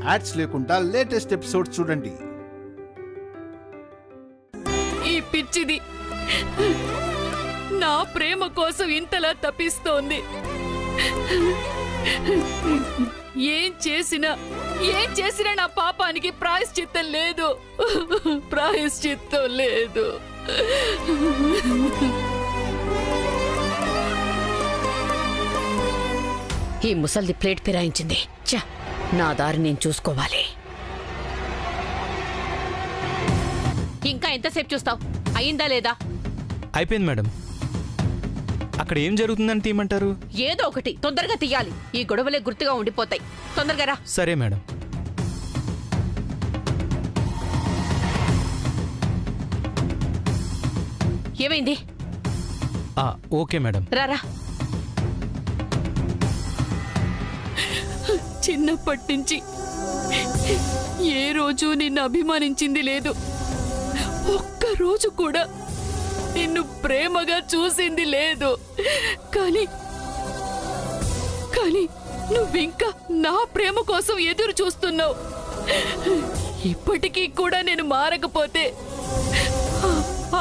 Ads లేకుండా latest episodes చూడండి. ఈ పిచ్చిది నా ప్రేమ కోసం ఇంతలా తప్పిస్తోంది. ఏం చేసినా నా పాపానికి ప్రాయశ్చిత్తం లేదు. ప్రాయశ్చిత్తం లేదు. ఈ ముసల్ది ప్లేట్ ఫిరాయించింది. చ, నా దారి నేను చూసుకోవాలి. ఇంకా ఎంతసేపు చూస్తావు? అయిందా లేదా? అయిపోయింది మేడం. అక్కడ ఏం జరుగుతుందని తీయమంటారు? ఏదో ఒకటి తొందరగా తీయాలి. ఈ గొడవలే గుర్తుగా ఉండిపోతాయి. తొందరగా రా. సరే మేడం. ఏమైంది? Okay madam. రారా. చిన్నప్పటి నుంచి ఏ రోజు నిన్ను అభిమానించింది లేదు. ఒక్కరోజు కూడా నిన్ను ప్రేమగా చూసింది లేదు. కానీ నువ్వింకా నా ప్రేమ కోసం ఎదురు చూస్తున్నావు. ఇప్పటికీ కూడా నేను మారకపోతే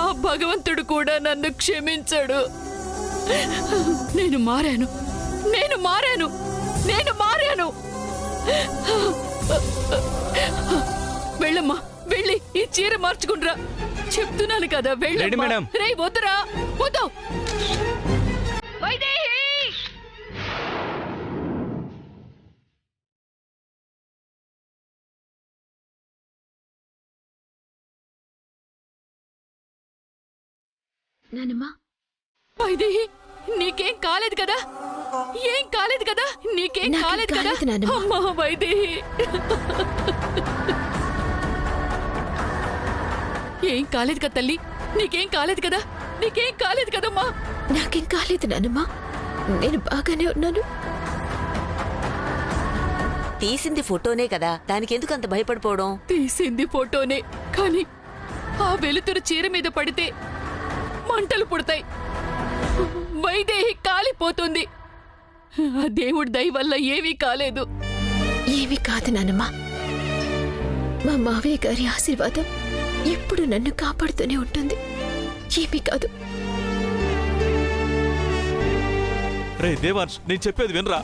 ఆ భగవంతుడు కూడా నన్ను క్షమించడు. నేను మారాను. వెళ్ళమ్మా, వెళ్ళి ఈ చీర మార్చుకుండ్రా. చెప్తున్నాను కదా, వెళ్ళమ్మా. రేయ్, వద్దురా, వద్దు. నానమ్మా, వైదేహి, నీకేం కాలేదు కదా? ఏం కాలేదు కదా? నీకేం కాలేదు కదా? అమ్మా వైదేహి, ఏం కాలేదు కదా తల్లి? నీకేం కాలేదు కదా? నీకేం కాలేదు కదమ్మా? నాకేం కాలేదు నానమ్మా, నేను బాగానే ఉన్నాను. తీసింది ఫోటోనే కదా, దానికి ఎందుకు అంత భయపడిపోవడం? తీసింది ఫోటోనే, కానీ ఆ వెలుతురు చీర మీద పడితే మంటలు పుడతాయి. వైదేహి కాలిపోతుంది. ఆ దేవుడి దయ వల్ల ఏమీ కాలేదు. ఏమీ కాదు నానమ్మా, మా మావయ్య గారి ఆశీర్వాదం ఎప్పుడు నన్ను కాపాడుతూనే ఉంటుంది. ఏమీ కాదు. రే దేవాంశ్, నేను చెప్పేది వినరా.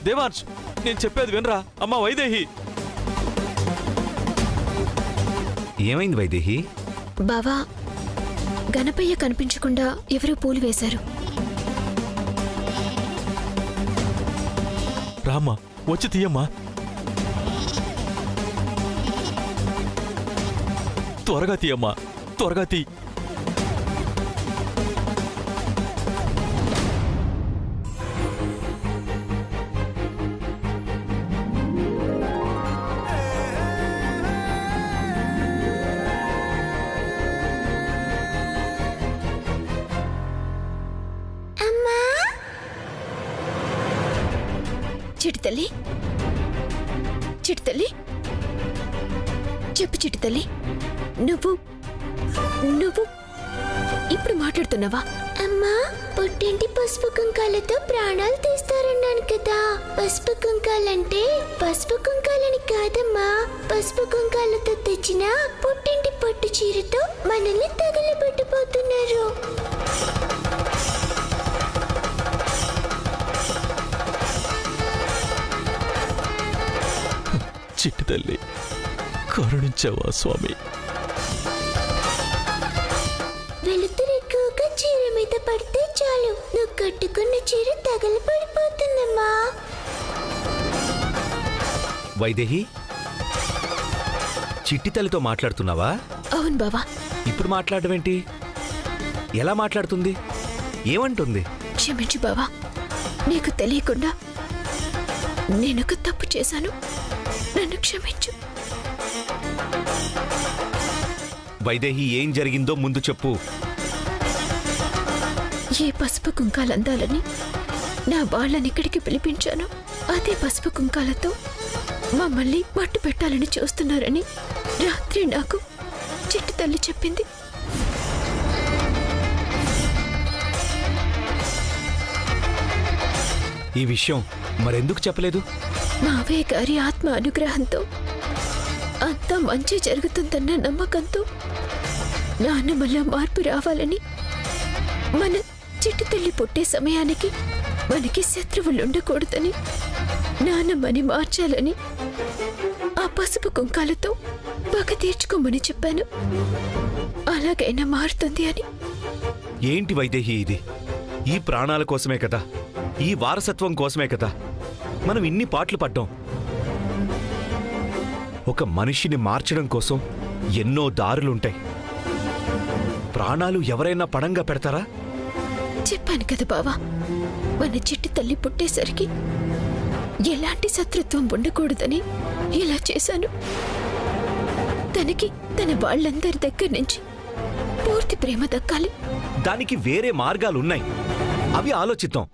దేవాంశ్, నేను చెప్పేది వినరా. అమ్మా వైదేహి. ఏమైంది వైదేహి? బావా, గణపయ్య కనిపించకుండా ఎవరో పూలు వేశారు. రామ్మా, వచ్చి తీయమ్మా. త్వరగా తీయమ్మా, త్వరగా తీ. చిట్టి తల్లి, చెప్పు చిట్టి తల్లి, నువ్వు ఇప్పుడు మాట్లాడుతున్నావా? అమ్మా, పుట్టింటి పసుపు కుంకాలతో ప్రాణాలు తీస్తారన్నాను కదా. పసుపు కుంకాలంటే పసుపు కుంకాలని కాదమ్మా, పసుపు కుంకాలతో తెచ్చిన పుట్టింటి పట్టు చీరతో మనల్ని తగలబెట్టిపోతున్నారు. చిట్టి తల్లి, కరుణించావా స్వామి? వెలుతురు ఎక్కువగా చీర మీద పడితే చాలు, నువ్వు కట్టుకున్న చీర తగలబడిపోతుందమ్మా. వైదేహి, చిట్టి తల్లితో మాట్లాడుతున్నావా? అవును బావా. ఇప్పుడు మాట్లాడడం ఏంటి? ఎలా మాట్లాడుతుంది? ఏమంటుంది? క్షమించు బావా, నీకు తెలియకుండా నేనొక తప్పు చేశాను, నన్ను క్షమించు. వైదేహి, ఏం జరిగిందో ముందు చెప్పు. ఏ పసుపు కుంకాలందాలని నా వాళ్ళని ఇక్కడికి పిలిపించాను, అదే పసుపు కుంకాలతో మమ్మల్ని మట్టు పెట్టాలని చూస్తున్నారని రాత్రి నాకు చిట్టి తల్లి చెప్పింది. ఈ విషయం మరెందుకు చెప్పలేదు? మావయ్య గారి ఆత్మ అనుగ్రహంతో అంతా మంచి జరుగుతుందన్న నమ్మకంతో నాన్నమ్మలో మార్పు రావాలని, మన చిట్టి తల్లి పుట్టే సమయానికి మనకి శత్రువులు ఉండకూడదని, నాన్నమ్మని మార్చాలని ఆ పసుపు కుంకాలతో పగ తీర్చుకోమని చెప్పాను. అలాగైనా మారుతుంది అని. ఏంటి వైదేహి ఇది? ఈ ప్రాణాల కోసమే కదా, ఈ వారసత్వం కోసమే కదా మనం ఇన్ని పాటలు పడ్డాం. ఒక మనిషిని మార్చడం కోసం ఎన్నో దారులుంటాయి. ప్రాణాలు ఎవరైనా పణంగా పెడతారా? చెప్పాను కదా బావా, మన చిట్టి తల్లి పుట్టేసరికి ఎలాంటి శత్రుత్వం ఉండకూడదని ఇలా చేశాను. తనకి తన వాళ్ళందరి దగ్గర నుంచి పూర్తి ప్రేమ దక్కాలి. దానికి వేరే మార్గాలున్నాయి, అవి ఆలోచిద్దాం.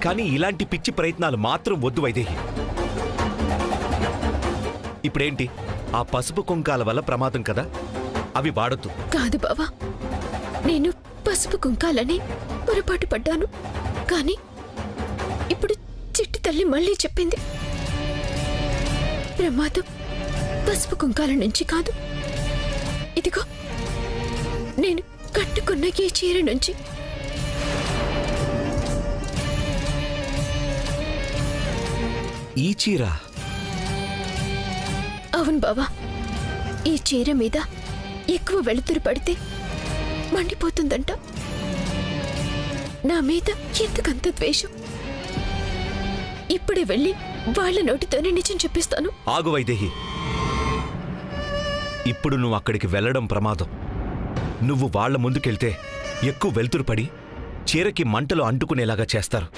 కానీ ఇలాంటి పిచ్చి ప్రయత్నాలు మాత్రం వద్దు వైదేహి. ఇప్పుడేంటి, ఆ పసుపు కుంకాల వల్ల ప్రమాదం కదా, అవి వాడొద్దు. కాదు బావా, నేను పసుపు కుంకాలని పొరపాటు పడ్డాను. కానీ ఇప్పుడు చిట్టి తల్లి మళ్ళీ చెప్పింది, ప్రమాదం పసుపు కుంకాల నుంచి కాదు, ఇదిగో నేను కట్టుకున్న ఈ చీర నుంచి. ఈ చీర? అవును బావా, ఈ చీర మీద ఎక్కువ వెలుతురు పడితే మండిపోతుందంట. నా మీద ఎందుకంత ద్వేషం? ఇప్పుడే వెళ్ళి వాళ్ళ నోటితోనే నిజం చెప్పిస్తాను. ఆగు వైదేహి, ఇప్పుడు నువ్వు అక్కడికి వెళ్ళడం ప్రమాదం. నువ్వు వాళ్ల ముందుకెళ్తే ఎక్కువ వెలుతురు పడి చీరకి మంటలు అంటుకునేలాగా చేస్తారు.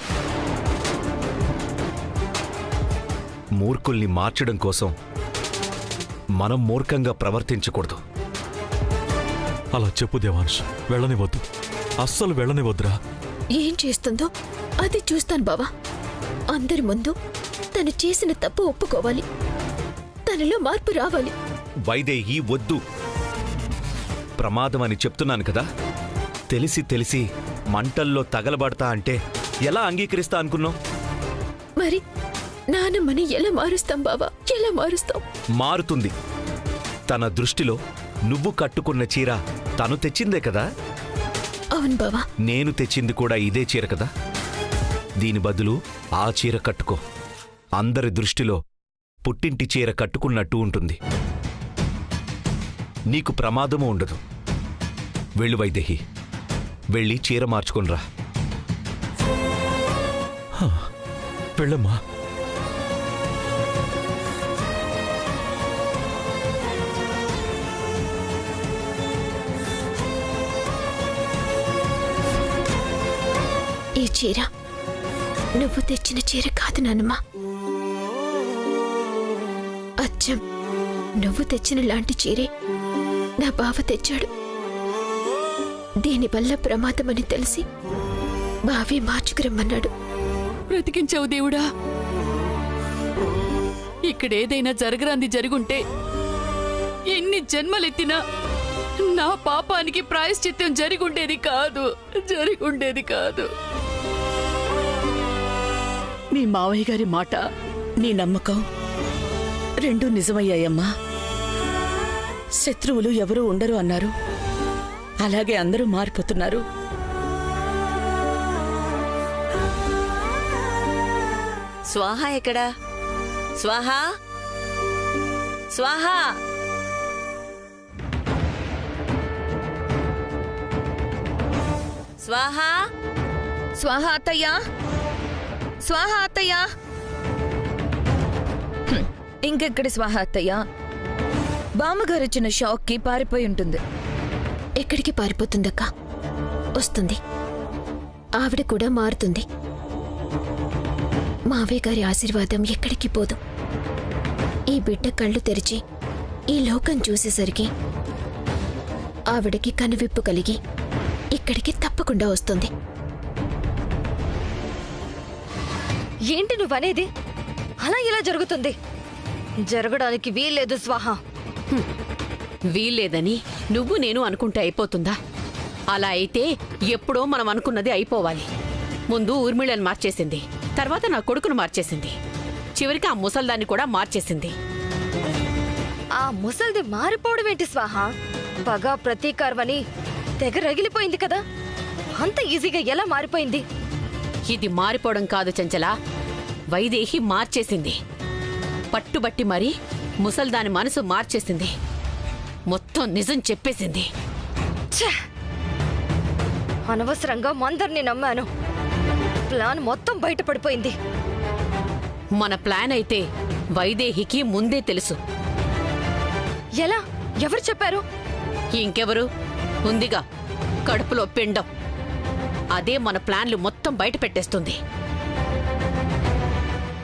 మూర్ఖుల్ని మార్చడం కోసం మనం మూర్ఖంగా ప్రవర్తించకూడదు. అలా చెప్పు దేవాంశ్, వెళ్ళనివద్దు, అస్సలు వెళ్ళనివద్దురా. ఏం చేస్తుందో అది చూస్తాను బావా. అందరి ముందు తను చేసిన తప్పు ఒప్పుకోవాలి, తనలో మార్పు రావాలి. వైదేహి వద్దు, ప్రమాదం అని చెప్తున్నాను కదా. తెలిసి తెలిసి మంటల్లో తగలబడతా అంటే ఎలా అంగీకరిస్తా అనుకున్నావు? మరి నానమ్మని ఎలా మారుస్తాం బావా, ఎలా మారుస్తాం? మారుతుంది. తన దృష్టిలో నువ్వు కట్టుకున్న చీర తను తెచ్చిందే కదా. అవును బావా. నేను తెచ్చింది కూడా ఇదే చీర కదా. దీని బదులు ఆ చీర కట్టుకో. అందరి దృష్టిలో పుట్టింటి చీర కట్టుకున్నట్టు ఉంటుంది. నీకు ప్రమాదము ఉండదు. వెళ్ళు వైదేహి, వెళ్ళి చీర మార్చుకునిరా. వెళ్ళమ్మా. ఈ చీర నువ్వు తెచ్చిన చీర కాదు నాన్నమ్మా. అచ్చం నువ్వు తెచ్చిన లాంటి చీరే నా బావ తెచ్చాడు. దీనివల్ల ప్రమాదమని తెలిసి బావే మార్చుకురమ్మన్నాడు. బ్రతికించావు దేవుడా. ఇక్కడేదైనా జరగరాంది జరుగుంటే ఎన్ని జన్మలెత్తినా నా పాపానికి ప్రాయశ్చిత్తం జరిగుండేది కాదు. మీ మావయ్య గారి మాట, నీ నమ్మకం రెండూ నిజమయ్యాయమ్మా. శత్రువులు ఎవరూ ఉండరు అన్నారు, అలాగే అందరూ మారిపోతున్నారు. స్వాహా ఎక్కడా? స్వాహా, స్వాహా. స్వాహా, స్వాహా అత్తయ్యా, స్వాహా అత్తయ్యా. ఇంకెక్కడి స్వాహా అత్తయ్యా? బామ్మగారిచ్చిన షాక్కి పారిపోయి ఉంటుంది. ఎక్కడికి పారిపోతుందక్కా? వస్తుంది, ఆవిడ కూడా మారుతుంది. మావయ్య గారి ఆశీర్వాదం ఎక్కడికి పోదు. ఈ బిడ్డ కళ్ళు తెరిచి ఈ లోకం చూసేసరికి ఆవిడకి కనువిప్పు కలిగి ఇక్కడికి తప్పకుండా వస్తుంది. ఏంటి నువ్వనేది? అలా ఇలా జరుగుతుంది? జరగడానికి వీల్లేదు స్వాహా. వీల్లేదని నువ్వు నేను అనుకుంటే అయిపోతుందా? అలా అయితే ఎప్పుడో మనం అనుకున్నది అయిపోవాలి. ముందు ఊర్మిళని మార్చేసింది, తర్వాత నా కొడుకును మార్చేసింది. చివరికి ఆ ముసల్దాన్ని కూడా మార్చేసింది. ఆ ముసల్ది మారిపోవడం ఏంటి స్వాహ? పగ ప్రతీకారమని తెగ రగిలిపోయింది కదా, అంత ఈజీగా ఎలా మారిపోయింది? ఇది మారిపోవడం కాదు చంచల, వైదేహి మార్చేసింది. పట్టుబట్టి మరి ముసల్దాని మనసు మార్చేసింది. మొత్తం నిజం చెప్పేసింది. ఛే! అనవసరంగా మందర్ని నమ్మాను. ప్లాన్ మొత్తం బయటపడిపోయింది. మన ప్లాన్ అయితే వైదేహికి ముందే తెలుసు. ఎలా? ఎవరు చెప్పారు? ఇంకెవరు? ఉందిగా కడుపులో పిండం. అదే మన ప్లాన్లు మొత్తం బయట పెట్టేస్తుంది.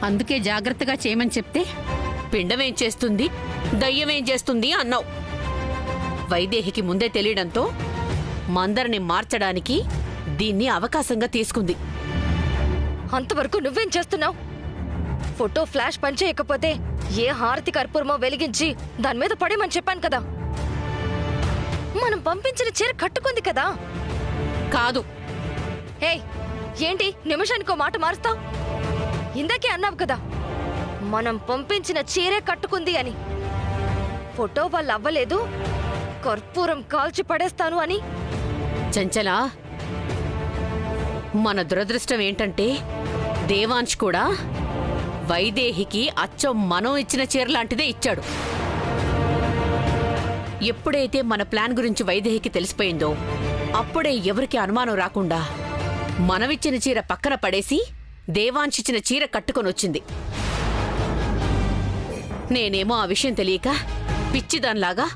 అందుకే జాగ్రత్తగా చేయమని చెప్తే పిండమేం చేస్తుంది, దయ్యమేం చేస్తుంది అన్నావు. వైదేహికి ముందే తెలియడంతో మందరిని మార్చడానికి దీన్ని అవకాశంగా తీసుకుంది. అంతవరకు నువ్వేం చేస్తున్నావు? ఫోటో ఫ్లాష్ పనిచేయకపోతే ఏ హారతి కర్పూరమో వెలిగించి దాని మీద పడేమని చెప్పాను కదా. మనం పంపించిన చీర కట్టుకుంది కదా. కాదు. ఏయ్, ఏంటి నిమిషానికో మాట మారుస్తావు? ఇందాకే అన్నావు కదా మనం పంపించిన చీరే కట్టుకుంది అని. ఫోటో వాళ్ళు అవ్వలేదు, కర్పూరం కాల్చి పడేస్తాను అని. చంచలా, మన దురదృష్టం ఏంటంటే దేవాంశ్ కూడా వైదేహికి అచ్చం మనం ఇచ్చిన చీరలాంటిదే ఇచ్చాడు. ఎప్పుడైతే మన ప్లాన్ గురించి వైదేహికి తెలిసిపోయిందో అప్పుడే ఎవరికి అనుమానం రాకుండా మనమిచ్చిన చీర పక్కన పడేసి దేవాంశ్ ఇచ్చిన చీర కట్టుకొనొచ్చింది. నేనేమో ఆ విషయం తెలియక పిచ్చిదాన్లాగా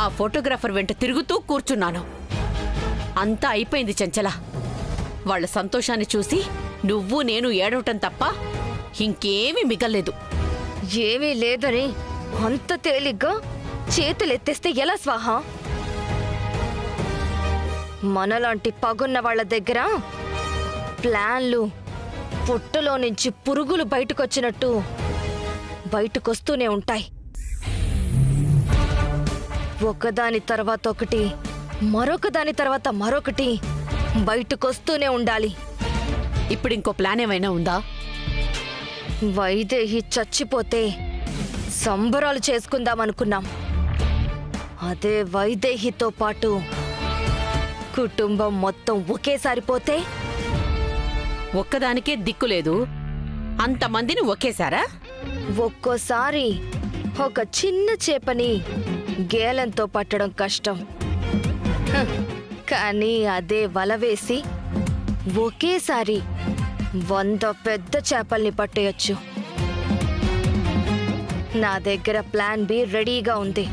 ఆ ఫోటోగ్రాఫర్ వెంట తిరుగుతూ కూర్చున్నాను. అంతా అయిపోయింది చంచల. వాళ్ళ సంతోషాన్ని చూసి నువ్వు నేను ఏడవటం తప్ప ఇంకేమీ మిగల్లేదు. ఏమీ లేదని అంత తేలిగ్గా చేతులెత్తేస్తే ఎలా స్వాహ? మనలాంటి పగున్న వాళ్ళ దగ్గర ప్లాన్లు పుట్టలో నుంచి పురుగులు బయటకొచ్చినట్టు బయటకొస్తూనే ఉంటాయి. ఒకదాని తర్వాత ఒకటి, మరొక దాని తర్వాత మరొకటి బయటకొస్తూనే ఉండాలి. ఇప్పుడు ఇంకో ప్లాన్ ఏమైనా ఉందా? వైదేహి చచ్చిపోతే సంబరాలు చేసుకుందామనుకున్నాం. అదే వైదేహితో పాటు కుటుంబం మొత్తం ఒకేసారి పోతే? ఒక్కదానికే దిక్కులేదు, అంతమందిని ఒకేసారా? ఒక్కోసారి ఒక చిన్న చేపని గేలంతో పట్టడం కష్టం. కానీ అదే వల వేసి ఒకేసారి 100 పెద్ద చేపల్ని పట్టేయొచ్చు. నా దగ్గర ప్లాన్ బి రెడీగా ఉంది.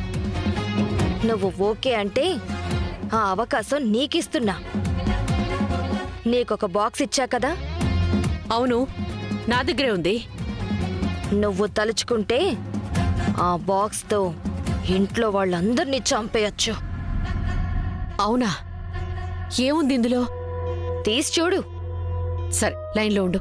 నువ్వు ఓకే అంటే ఆ అవకాశం నీకిస్తున్నా. నీకొక బాక్స్ ఇచ్చా కదా? అవును, నా దగ్గరే ఉంది. నువ్వు తలుచుకుంటే ఆ బాక్స్తో ఇంట్లో వాళ్ళందరినీ చంపేయచ్చు. అవునా? ఏముంది ఇందులో? తీసి చూడు. సరే, లైన్లో ఉండు.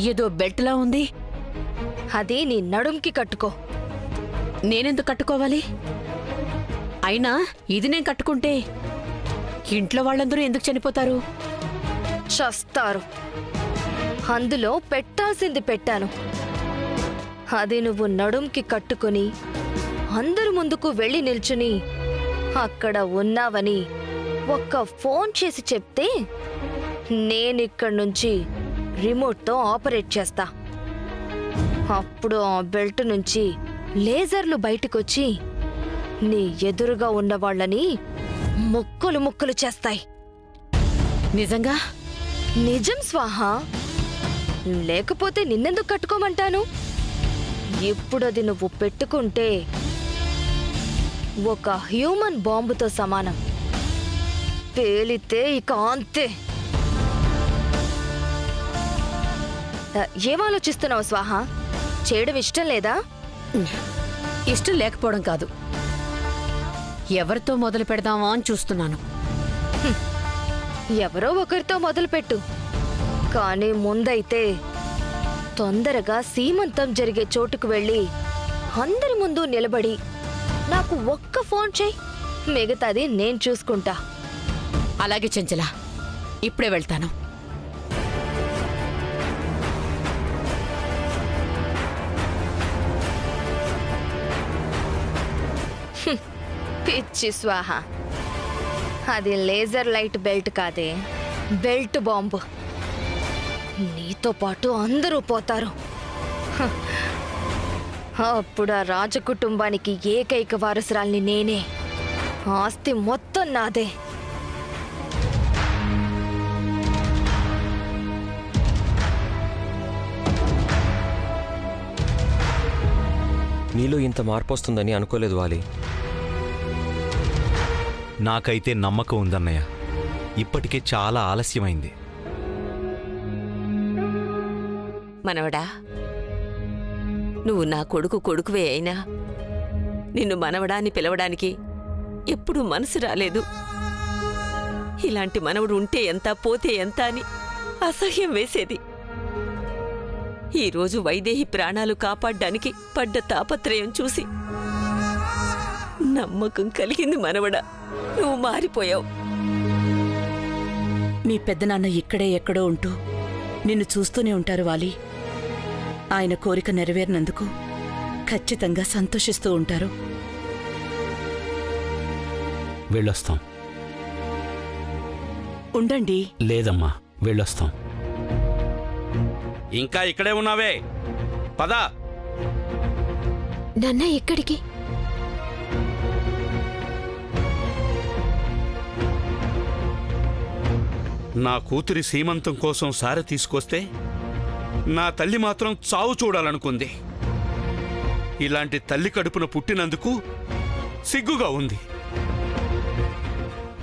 ఏదో బెల్ట్లా ఉంది. అది నీ నడుంకి కట్టుకో. నేనెందుకు కట్టుకోవాలి? అయినా ఇది నేను కట్టుకుంటే ఇంట్లో వాళ్ళందరూ ఎందుకు చనిపోతారు? చస్తారు. అందులో పెట్టాల్సింది పెట్టాను. అది నువ్వు నడుంకి కట్టుకుని అందరి ముందుకు వెళ్ళి నిల్చుని అక్కడ ఉన్నావని ఒక్క ఫోన్ చేసి చెప్తే నేనిక్కడి నుంచి రిమోట్తో ఆపరేట్ చేస్తా. అప్పుడు ఆ బెల్ట్ నుంచి లేజర్లు బయటకొచ్చి నీ ఎదురుగా ఉన్న వాళ్ళని ముక్కలు ముక్కలు చేస్తాయి. నిజంగా? నిజం స్వాహ. లేకపోతే నిన్నెందుకు కట్టుకోమంటాను? ఇప్పుడది నువ్వు పెట్టుకుంటే ఒక హ్యూమన్ బాంబుతో సమానం. పేలితే ఇక అంతే. ఏం ఆలోచిస్తున్నావు స్వాహ? చేయడం ఇష్టం లేదా? ఇష్టం లేకపోవడం కాదు, ఎవరితో మొదలు పెడదామా అని చూస్తున్నాను. ఎవరో ఒకరితో మొదలుపెట్టు, కానీ ముందైతే తొందరగా సీమంతం జరిగే చోటుకు వెళ్ళి అందరి ముందు నిలబడి నాకు ఒక్క ఫోన్ చెయ్యి, మిగతాది నేను చూసుకుంటా. అలాగే చెంచల, ఇప్పుడే వెళ్తాను. పిచ్చి స్వాహ, అది లేజర్ లైట్ బెల్ట్ కాదే, బెల్ట్ బాంబు. నీతో పాటు అందరూ పోతారు. హ, అప్పుడు ఆ రాజకుటుంబానికి ఏకైక వారసురాల్ని నేనే. ఆస్తి మొత్తం నాదే. నీలో ఇంత మార్పు వస్తుందని అనుకోలేదు వాలి. నాకైతే నమ్మకం ఉందన్నయ్య. ఇప్పటికే చాలా ఆలస్యమైంది. మనవడా, నువ్వు నా కొడుకువే అయినా నిన్ను మనవడాన్ని పిలవడానికి ఎప్పుడూ మనసు రాలేదు. ఇలాంటి మనవడు ఉంటే ఎంత, పోతే ఎంత అని అసహ్యం వేసేది. ఈరోజు వైదేహి ప్రాణాలు కాపాడ్డానికి పడ్డ తాపత్రయం చూసి నమ్మకం కలిగింది. మనవడా, నువ్వు మారిపోయావు. మీ పెద్దనాన్న ఇక్కడే ఎక్కడో ఉంటూ నిన్ను చూస్తూనే ఉంటారు వాలి. ఆయన కోరిక నెరవేరినందుకు ఖచ్చితంగా సంతోషిస్తూ ఉంటారు. వెళ్ళొస్తాం. ఉండండి. లేదమ్మా, వెళ్ళొస్తాం. ఇంకా ఇక్కడే ఉన్నావే, పదా. నాన్న ఎక్కడికి? నా కూతురి సీమంతం కోసం సారె తీసుకొస్తే నా తల్లి మాత్రం చావు చూడాలనుకుంది. ఇలాంటి తల్లి కడుపున పుట్టినందుకు సిగ్గుగా ఉంది.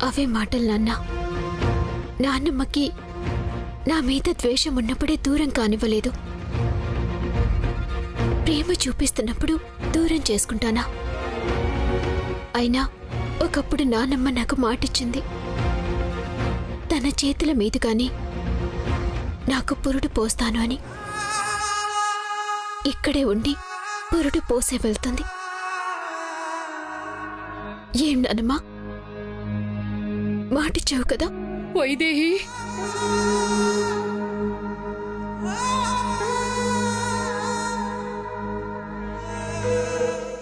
అవే మాటలు నాన్న. నాన్నమ్మకి నా మీద ద్వేషం ఉన్నప్పుడే దూరం కానివ్వలేదు. ప్రేమ చూపిస్తున్నప్పుడు దూరం చేసుకుంటానా? అయినా ఒకప్పుడు నాన్నమ్మ నాకు మాటిచ్చింది, తన చేతుల మీదుగాని నాకు పురుడు పోస్తాను అని. ఇక్కడే ఉండి పురుడు పోసే వెళ్తుంది. ఏం నానమ్మా, మాటిచ్చావు కదా? వైదేహి,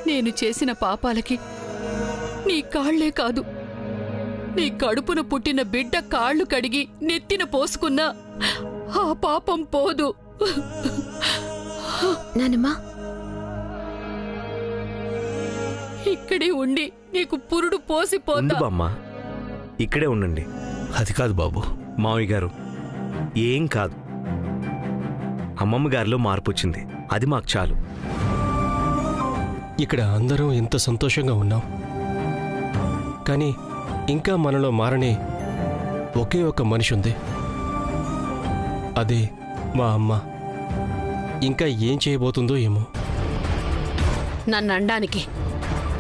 నేను చేసిన పాపాలకి నీ కాళ్లే కాదు, నీ కడుపున పుట్టిన బిడ్డ కాళ్ళు కడిగి నెత్తిన పోసుకున్నా ఆ పాపం పోదు. నానమ్మా, ఇక్కడే ఉండి నీకు పురుడు పోసిపోతా. బామ్మా, ఇక్కడే ఉండండి. అది కాదు బాబు. మావయ్య గారు, ఏం కాదు. అమ్మమ్మ గారిలో మార్పు వచ్చింది, అది మాకు చాలు. ఇక్కడ అందరం ఎంత సంతోషంగా ఉన్నాం, కానీ ఇంకా మనలో మారని ఒకే ఒక మనిషి ఉంది. అదే మా అమ్మ. ఇంకా ఏం చేయబోతుందో ఏమో. నన్ను అనడానికి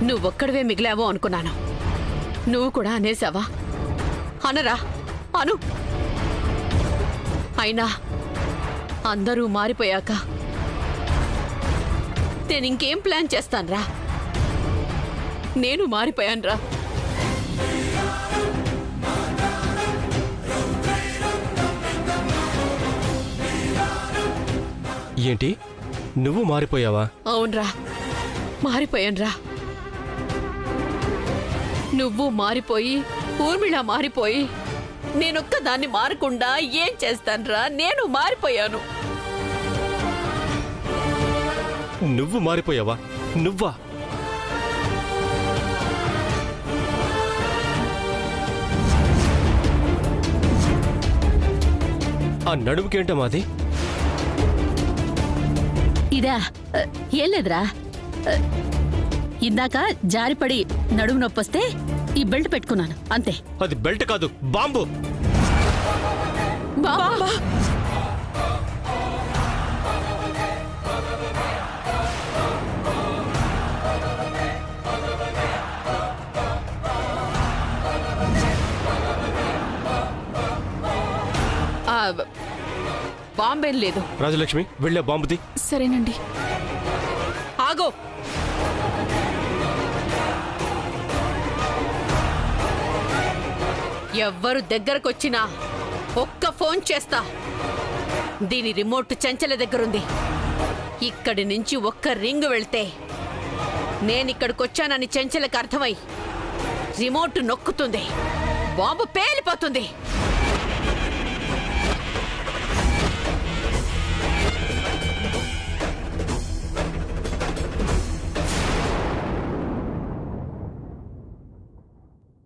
నువ్వొక్కడివే మిగిలావో అనుకున్నాను. నువ్వు కూడా అనేసావా? అనరా, అను. అయినా అందరూ మారిపోయాక నేనింకేం ప్లాన్ చేస్తాన్రా? నేను మారిపోయాన్రా. ఏంటి, నువ్వు మారిపోయావా? అవునరా, మారిపోయాన్రా. నువ్వు మారిపోయి, ఊర్మిళ మారిపోయి, నేనొక్క దాన్ని మారకుండా ఏం చేస్తాన్రా? నేను మారిపోయాను. నువ్వు మారిపోయావా? నువ్వా? ఆ నడుముకేంట మాది? ఇదా ఏం లేదురా, ఇందాక జారిపడి నడుము నొప్పొస్తే ఈ బెల్ట్ పెట్టుకున్నాను అంతే. అది బెల్ట్ కాదు, బాంబు. బాంబా? బాంబేం లేదు. రాజలక్ష్మి వెళ్ళే బాంబుది. సరేనండి. ఆగో. ఎవ్వరు దగ్గరకొచ్చినా ఒక్క ఫోన్ చేస్తా. దీని రిమోట్ చెంచల దగ్గరుంది. ఇక్కడి నుంచి ఒక్క రింగ్ వెళ్తే నేనిక్కడికొచ్చానని చెంచలకు అర్థమై రిమోట్ నొక్కుతుంది. బాంబు పేలిపోతుంది.